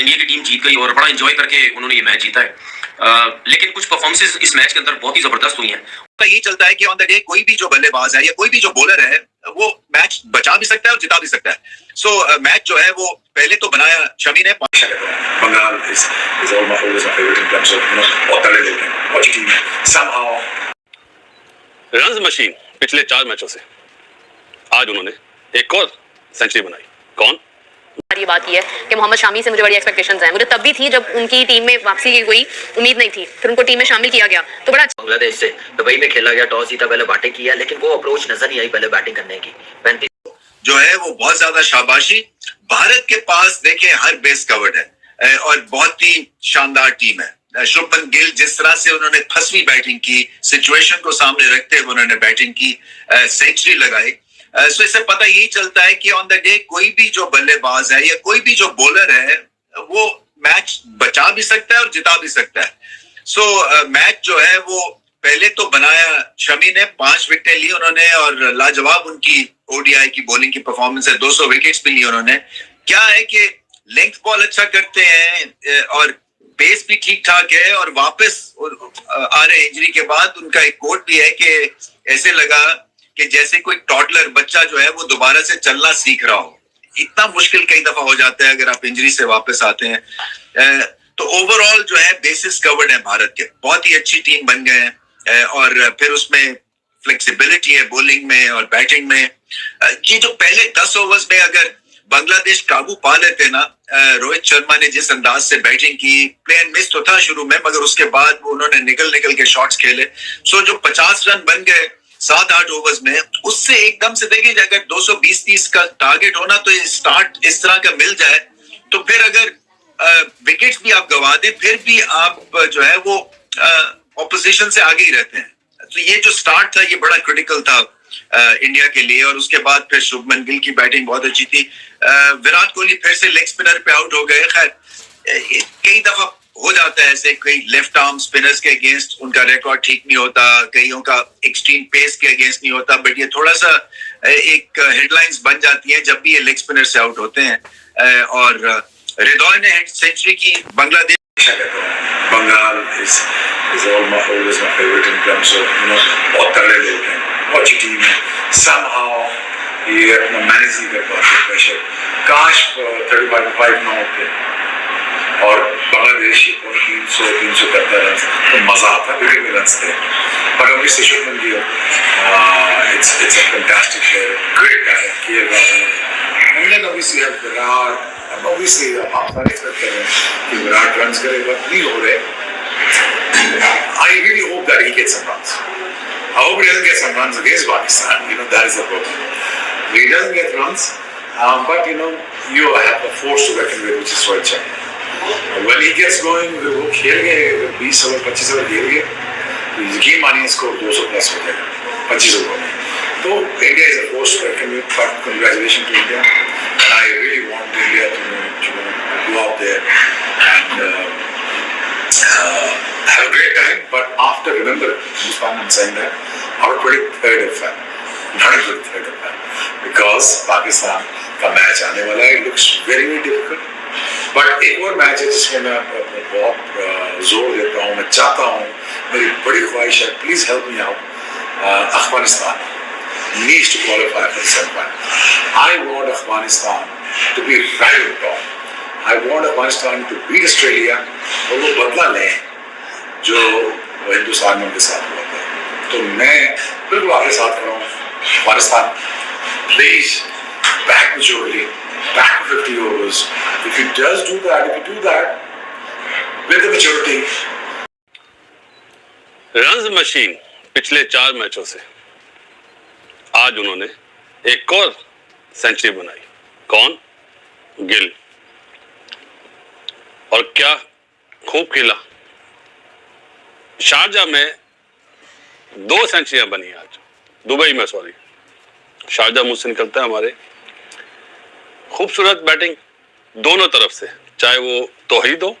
India की team जीत गई और बड़ा एंजॉय करके उन्होंने ये मैच जीता है। लेकिन कुछ परफॉर्मेंसेस इस मैच के अंदर बहुत ही जबरदस्त हुई हैं। यही चलता है कि ऑन द डे कोई भी जो बल्लेबाज है या कोई भी जो बॉलर है वो मैच बचा भी सकता है और जिता भी सकता है। सो मैच जो है वो पहले तो बनाया शमी ने। Bengal is always my favorite in terms of बहुत तगड़े लोग हैं, अच्छी टीम है। Somehow रन्स मशीन पिछले 4 मैचों से आज उन्होंने एक और सेंचुरी बनाई। कौन? ये बात की है कि मोहम्मद शामी से मुझे बड़ी एक्सपेक्टेशंस हैं। मुझे तब भी थी जब उनकी टीम में वापसी की कोई उम्मीद नहीं थी, फिर उनको टीम में शामिल किया गया तो बड़ा। बांग्लादेश से दुबई में खेला गया, टॉस जीता, पहले बैटिंग किया, लेकिन वो अप्रोच नजर नहीं आई पहले बैटिंग करने की। 35 जो है वो बहुत ज्यादा शाबाशी। भारत के पास देखें हर बेस कवर्ड है और बहुत ही शानदार टीम है। शुभमन गिल जिस तरह से उन्होंने फंसवी बैटिंग की, सिचुएशन को सामने रखते हुए उन्होंने बैटिंग की, सेंचुरी लगाई। सो इससे पता यही चलता है कि ऑन द डे कोई भी जो बल्लेबाज है या कोई भी जो बॉलर है वो मैच बचा भी सकता है और जिता भी सकता है। सो मैच जो है वो पहले तो बनाया शमी ने, 5 विकेटें ली उन्होंने और लाजवाब उनकी ओडीआई की बॉलिंग की परफॉर्मेंस है। 200 विकेट्स भी ली उन्होंने। क्या है कि लेंथ बॉल अच्छा करते हैं और पेस भी ठीक ठाक है और वापस आ रहे इंजरी के बाद उनका एक कोट भी है कि ऐसे लगा कि जैसे कोई टॉडलर बच्चा जो है वो दोबारा से चलना सीख रहा हो। इतना मुश्किल कई दफा हो जाता है अगर आप इंजरी से वापस आते हैं। तो ओवरऑल जो है बेसिस कवर्ड है भारत के, बहुत ही अच्छी टीम बन गए हैं और फिर उसमें फ्लेक्सिबिलिटी है बॉलिंग में और बैटिंग में। ये जो पहले 10 ओवर्स में अगर बांग्लादेश काबू पा लेते ना, रोहित शर्मा ने जिस अंदाज से बैटिंग की, प्लेन मिस तो था शुरू में मगर उसके बाद उन्होंने निकल के शॉट्स खेले। सो जो 50 रन बन गए 7-8 ओवर्स में, उससे एकदम से देखिए अगर 220-30 का टारगेट होना तो स्टार्ट इस तरह का मिल जाए तो फिर अगर विकेट्स भी आप गवा दें फिर भी आप जो है वो ऑपोजिशन से आगे ही रहते हैं। तो ये जो स्टार्ट था ये बड़ा क्रिटिकल था इंडिया के लिए। और उसके बाद फिर शुभमन गिल की बैटिंग बहुत अच्छी थी। विराट कोहली फिर से लेग स्पिनर पे आउट हो गए। खैर कई दफा हो जाता है ऐसे, कई लेफ्ट आर्म स्पिनर्स के अगेंस्ट उनका रिकॉर्ड ठीक नहीं होता, कईयों का एक्सट्रीम पेस के अगेंस्ट नहीं होता, बट ये थोड़ा सा एक हेडलाइंस बन जाती है जब भी ये लेग स्पिनर से आउट होते हैं। और रिदॉय ने सेंचुरी की Bangladesh. Bengal is always my favorite in terms of बहुत तगड़े लोग हैं, अच्छी टीम है। Somehow ये अपना मैनेज नहीं कर पाते प्रेशर। काश 35 ना होते और बांग्लादेश 300 करता रन तो मजा आता, विकेट में रन थे। But obviously Shubman Gill, it's a fantastic player, great guy, KL Rahul, and then obviously you have Virat, and obviously आप सारे एक्सपेक्ट कर रहे हैं कि विराट रन करेगा, नहीं हो रहे। I really hope that he gets some runs. I hope he doesn't get some runs against Pakistan. That is the problem. If he doesn't get runs, but you have a force to reckon with, which is Rohit Sharma. When he gets going, वो खेल गए 20 over 25 over खेल गए तो यकीन मानिए इसको 200 plus हो जाएगा 25 ओवर में। तो India is a force to reckon with. But congratulations to India, and I really want India to go out there and have a great time. But after, remember, I'm saying that our critic third of fan, not a good third of fan, because Pakistan का match आने वाला है, it looks very very difficult. But एक और match है जिसमें मैं बहुत जोर देता हूँ, मैं चाहता हूँ, मेरी बड़ी ख्वाहिश है, please help me out, Afghanistan needs to qualify for the semi-final. I want Afghanistan to be right on top. I want Afghanistan to beat Australia और वो बदला लें जो हिंदुस्तान में उनके साथ हुआ था। तो मैं बिल्कुल आपके साथ खड़ा हूँ। Afghanistan please back maturely, back to 50 overs. If he does do that, with the maturity. Runs machine पिछले 4 मैचों से आज उन्होंने एक और सेंचुरी बनाई। कौन? गिल। और क्या खूब खेला। शारजा में 2 सेंचुरियां बनी आज, दुबई में, सॉरी, शारजा मुझसे निकलता है हमारे। खूबसूरत बैटिंग दोनों तरफ से, चाहे वो तौहीद हो।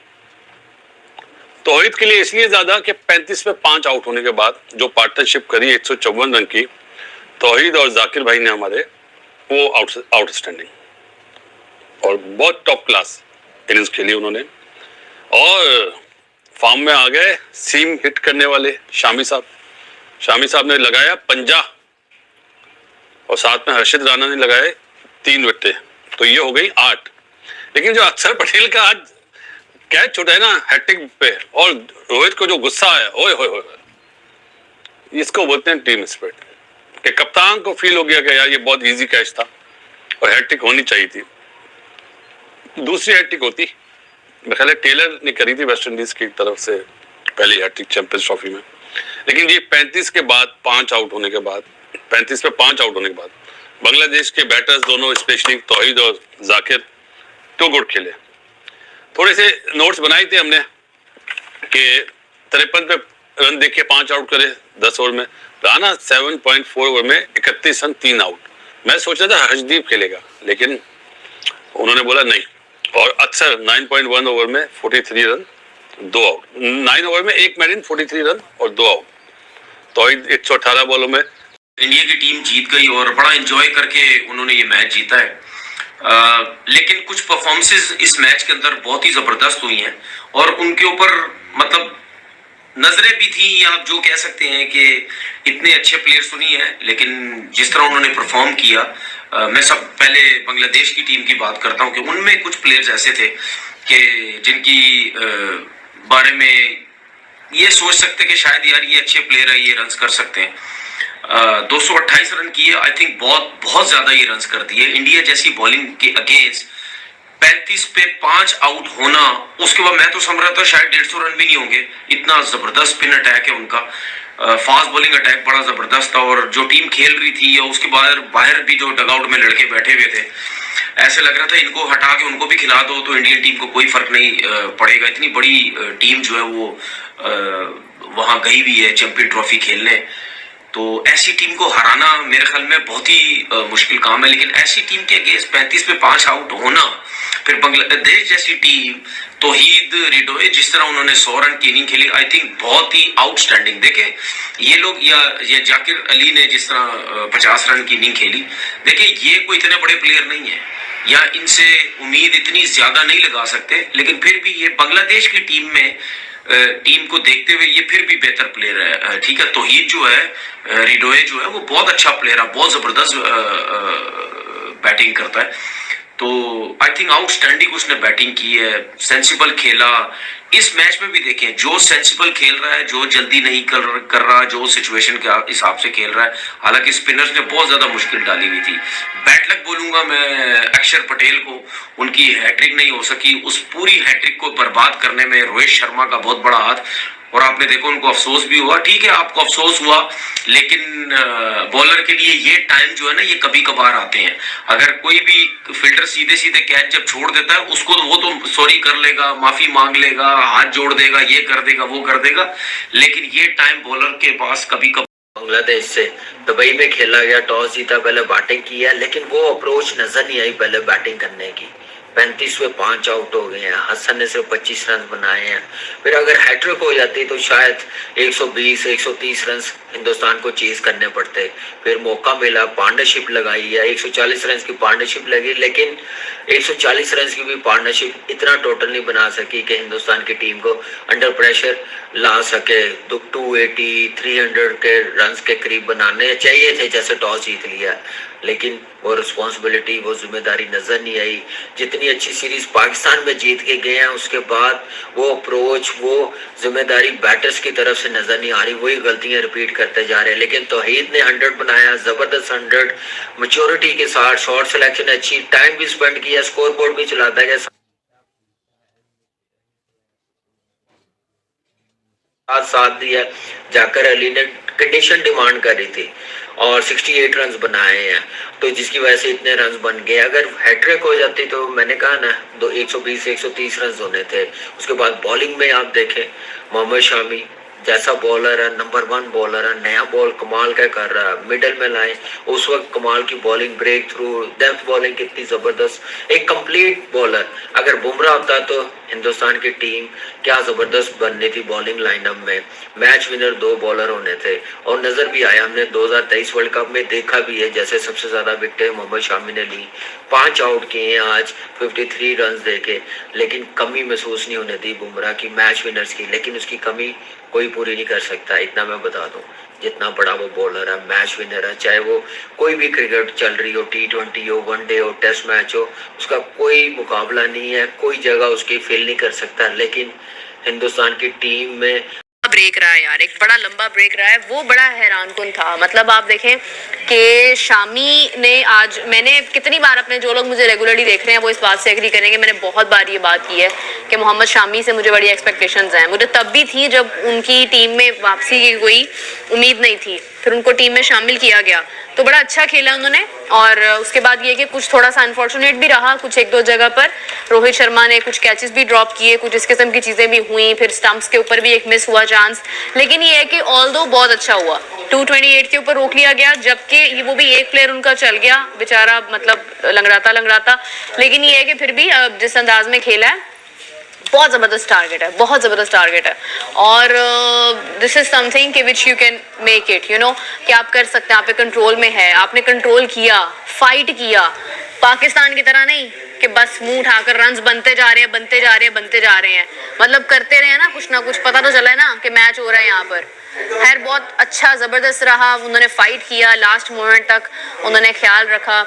तौहीद के लिए इसलिए ज्यादा कि 35 पे 5 आउट होने के बाद जो पार्टनरशिप करी 154 रन की तौहीद और जाकिर भाई ने हमारे, वो आउटस्टैंडिंग और बहुत टॉप क्लास। इनिंग्स खेली उन्होंने, और फॉर्म में आ गए सीम हिट करने वाले शामी साहब। शामी साहब ने लगाया 50 और साथ में हर्षित राणा ने लगाए 3 विकेट, तो ये हो गई 8। लेकिन जो अक्षर पटेल का आज कैच छूटा है ना हैट्रिक पे, और रोहित को जो गुस्सा आया, ओए होए होए, इसको बोलते हैं टीम स्पिरिट। कि कप्तान को फील हो गया कि यार ये बहुत इजी कैच था और हैट्रिक होनी चाहिए थी। दूसरी हैट्रिक होती मेरे ख्याल टेलर ने करी थी वेस्ट इंडीज की तरफ से पहली हैट्रिक चैंपियंस ट्रॉफी में, लेकिन ये 35 के बाद 5 आउट होने के बाद, 35 पे 5 आउट होने के बाद बांग्लादेश के बैटर्स दोनों, स्पेशली तौहीद और जाकिर, टू गुड खेले। थोड़े से नोट्स बनाए थे हमने कि 53 पे रन देके 5 आउट करे 10 ओवर में। राणा 7.4 ओवर में 31 रन 3 आउट। मैं सोच रहा था हर्षदीप खेलेगा, लेकिन उन्होंने बोला नहीं। और अक्सर 9.1 ओवर में 43 रन 2 आउट, 9 ओवर में 1 मेडिन 43 रन और 2 आउट। तौहीद 118 बॉलों में। इंडिया की टीम जीत गई और बड़ा एंजॉय करके उन्होंने ये मैच जीता है। लेकिन कुछ परफॉर्मेंसेस इस मैच के अंदर बहुत ही जबरदस्त हुई हैं और उनके ऊपर मतलब नजरें भी थी, या आप जो कह सकते हैं कि इतने अच्छे प्लेयर्स तो नहीं है, लेकिन जिस तरह उन्होंने परफॉर्म किया, मैं सब पहले बांग्लादेश की टीम की बात करता हूं कि उनमें कुछ प्लेयर्स ऐसे थे कि जिनकी बारे में ये सोच सकते कि शायद यार ये अच्छे प्लेयर है, ये रन्स कर सकते हैं। 228 रन किए, आई थिंक बहुत ज्यादा ये रन्स कर दिए। इंडिया जैसी बॉलिंग के अगेंस्ट 35 पे 5 आउट होना, उसके बाद मैं तो समझ रहा था शायद 150 रन भी नहीं होंगे, इतना जबरदस्त स्पिन अटैक है उनका। फास्ट बॉलिंग अटैक बड़ा जबरदस्त था, और जो टीम खेल रही थी और उसके बाद बाहर भी जो डगआउट में लड़के बैठे हुए थे, ऐसे लग रहा था इनको हटा के उनको भी खिला दो तो इंडियन टीम को कोई फर्क नहीं पड़ेगा। इतनी बड़ी टीम जो है वो वहां गई हुई है चैंपियन ट्रॉफी खेलने, तो ऐसी टीम को हराना मेरे ख्याल में बहुत ही मुश्किल काम है। लेकिन ऐसी टीम के अगेंस्ट 35 पे 5 आउट होना, फिर बांग्लादेश जैसी टीम, तौहीद, रिडोए, जिस तरह उन्होंने 100 रन की इनिंग खेली, आई थिंक बहुत ही आउटस्टैंडिंग। देखे ये लोग, या ये जाकिर अली ने जिस तरह 50 रन की इनिंग खेली, देखे ये कोई इतने बड़े प्लेयर नहीं है, या इनसे उम्मीद इतनी ज्यादा नहीं लगा सकते, लेकिन फिर भी ये बांग्लादेश की टीम को देखते हुए ये फिर भी बेहतर प्लेयर है। ठीक है, तौहीद जो है, रिडोए जो है, वो बहुत अच्छा प्लेयर है, बहुत जबरदस्त बैटिंग करता है। तो आई थिंक आउटस्टैंडिंग उसने बैटिंग की है, सेंसिबल खेला। इस मैच में भी देखें, जो सेंसिबल खेल रहा है, जो जल्दी नहीं कर रहा, जो सिचुएशन के हिसाब से खेल रहा है। हालांकि स्पिनर्स ने बहुत ज्यादा मुश्किल डाली हुई थी। बैड लक बोलूंगा मैं अक्षर पटेल को, उनकी हैट्रिक नहीं हो सकी। उस पूरी हैट्रिक को बर्बाद करने में रोहित शर्मा का बहुत बड़ा हाथ, और आपने देखो उनको अफसोस भी हुआ। ठीक है, आपको अफसोस हुआ, लेकिन बॉलर के लिए ये टाइम जो है ना, ये कभी कभार आते हैं। अगर कोई भी फील्डर सीधे सीधे कैच जब छोड़ देता है, उसको वो तो सॉरी कर लेगा, माफी मांग लेगा, हाथ जोड़ देगा, ये कर देगा, वो कर देगा, लेकिन ये टाइम बॉलर के पास कभी कभार। बांग्लादेश से दुबई में खेला गया, टॉस जीता, पहले बैटिंग किया, लेकिन वो अप्रोच नजर नहीं आई पहले बैटिंग करने की। 35 में 5 आउट हो गए हैं, हसन ने सिर्फ 25 रन बनाए हैं। फिर अगर हैट्रिक हो जाती तो शायद 120-130 रन हिंदुस्तान को चेज करने पड़ते। फिर मौका मिला, पार्टनरशिप लगाई है, 140 रन की पार्टनरशिप लगी, लेकिन 140 रन की भी पार्टनरशिप इतना टोटल नहीं बना सकी कि हिंदुस्तान की टीम को अंडर प्रेशर ला सके। 280-300 के रन के करीब बनाने चाहिए थे जैसे टॉस जीत लिया, लेकिन वो रिस्पॉन्सिबिलिटी, वो जिम्मेदारी नजर नहीं आई। जितनी अच्छी सीरीज पाकिस्तान में जीत के गए हैं, उसके बाद वो अप्रोच, वो जिम्मेदारी बैटर्स की तरफ से नजर नहीं आ रही, वही गलतियां रिपीट करते जा रहे हैं। लेकिन तौहीद ने 100 बनाया, जबरदस्त 100, मैच्योरिटी के साथ, शॉर्ट सिलेक्शन अच्छी, टाइम भी स्पेंड किया, स्कोर बोर्ड भी चलाता गया, साथ दिया। जाकिर अली ने कंडीशन डिमांड कर रही थी और 68 रन बनाए हैं, तो जिसकी वजह से इतने रन बन गए। अगर हैट्रिक हो जाती तो मैंने कहा ना 120-130 रन होने थे। उसके बाद बॉलिंग में आप देखें, मोहम्मद शामी जैसा बॉलर है, नंबर 1 बॉलर है, नया बॉल कमाल का कर रहा है, मिडल में लाए उस वक्त कमाल की bowling, breakthrough, depth bowling कितनी जबरदस्त, एक कंप्लीट बॉलर। अगर बुमराह होता तो हिंदुस्तान की टीम क्या जबरदस्त बननी थी बॉलिंग लाइनअप में। मैच विनर 2 बॉलर होने थे और नजर भी आया, हमने 2023 वर्ल्ड कप में देखा भी है, जैसे सबसे ज्यादा विकेटें मोहम्मद शामी ने ली, 5 आउट किए हैं आज 53 रन देके, लेकिन कमी महसूस नहीं होने दी बुमराह की मैच विनर्स की। लेकिन उसकी कमी कोई पूरी नहीं कर सकता, इतना मैं बता दूं। जितना बड़ा वो बॉलर है, मैच विनर है, चाहे वो कोई भी क्रिकेट चल रही हो, T20 हो, वनडे हो, टेस्ट मैच हो, उसका कोई मुकाबला नहीं है, कोई जगह उसकी फिल नहीं कर सकता। लेकिन हिंदुस्तान की टीम में ब्रेक रहा है यार, एक बड़ा लंबा ब्रेक रहा है, वो बड़ा हैरानकुन था। मतलब आप देखें कि शामी ने आज, मैंने कितनी बार अपने, जो लोग मुझे रेगुलरली देख रहे हैं वो इस बात से एग्री करेंगे, मैंने बहुत बार ये बात की है कि मोहम्मद शामी से मुझे बड़ी एक्सपेक्टेशंस हैं। मुझे तब भी थी जब उनकी टीम में वापसी की कोई उम्मीद नहीं थी, फिर उनको टीम में शामिल किया गया तो बड़ा अच्छा खेला उन्होंने। और उसके बाद ये कि कुछ थोड़ा सा अनफॉर्चुनेट भी रहा, कुछ 1-2 जगह पर रोहित शर्मा ने कुछ कैचेस भी ड्रॉप किए, कुछ इस किस्म की चीज़ें भी हुई, फिर स्टंप्स के ऊपर भी एक मिस हुआ चांस। लेकिन ये है कि ऑल्दो बहुत अच्छा हुआ, 228 के ऊपर रोक लिया गया, जबकि वो भी एक प्लेयर उनका चल गया बेचारा, मतलब लंगड़ाता। लेकिन ये है कि फिर भी जिस अंदाज में खेला है, बहुत ज़बरदस्त टारगेट है, बहुत ज़बरदस्त टारगेट है। और दिस इज़ समथिंग कि which you can make it, you know, कि आप कर सकते हैं, आप पे कंट्रोल में है, आपने कंट्रोल किया, फाइट किया। पाकिस्तान की तरह नहीं कि बस मुंह उठाकर रन्स बनते जा रहे हैं, मतलब करते रहे ना कुछ, पता तो चला है ना कि मैच हो रहा है यहाँ पर। खैर बहुत अच्छा ज़बरदस्त रहा, उन्होंने फाइट किया, लास्ट मोमेंट तक उन्होंने ख्याल रखा।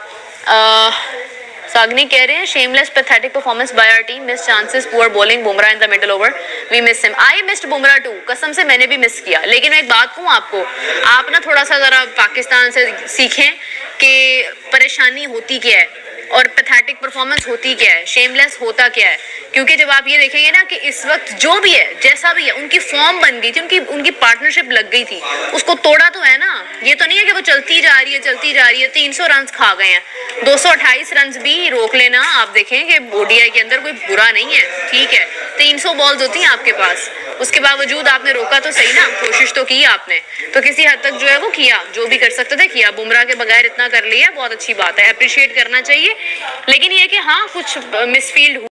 सागनी कह रहे हैं shameless pathetic performance by our team, miss chances, poor bowling, Bumrah in the middle over, we miss him. I missed Bumrah too, कसम से मैंने भी मिस किया। लेकिन मैं एक बात कहूँ आपको, आप ना थोड़ा सा ज़रा पाकिस्तान से सीखें कि परेशानी होती क्या है और पैथेटिक परफॉर्मेंस होती क्या है, शेमलेस होता क्या है। क्योंकि जब आप ये देखेंगे ना कि इस वक्त जो भी है, जैसा भी है, उनकी फॉर्म बन गई थी, उनकी पार्टनरशिप लग गई थी, उसको तोड़ा तो है ना। ये तो नहीं है कि वो चलती जा रही है, 300 रन खा गए हैं, 228 रन भी रोक लेना। आप देखें कि ओडीआई के अंदर कोई बुरा नहीं है, ठीक है, 300 बॉल्स होती हैं आपके पास, उसके बावजूद आपने रोका तो सही ना, कोशिश तो की आपने, तो किसी हद तक जो है वो किया, जो भी कर सकते थे किया। बुमराह के बगैर इतना कर लिया, बहुत अच्छी बात है, अप्रिशिएट करना चाहिए। लेकिन ये कि हाँ कुछ मिसफील्ड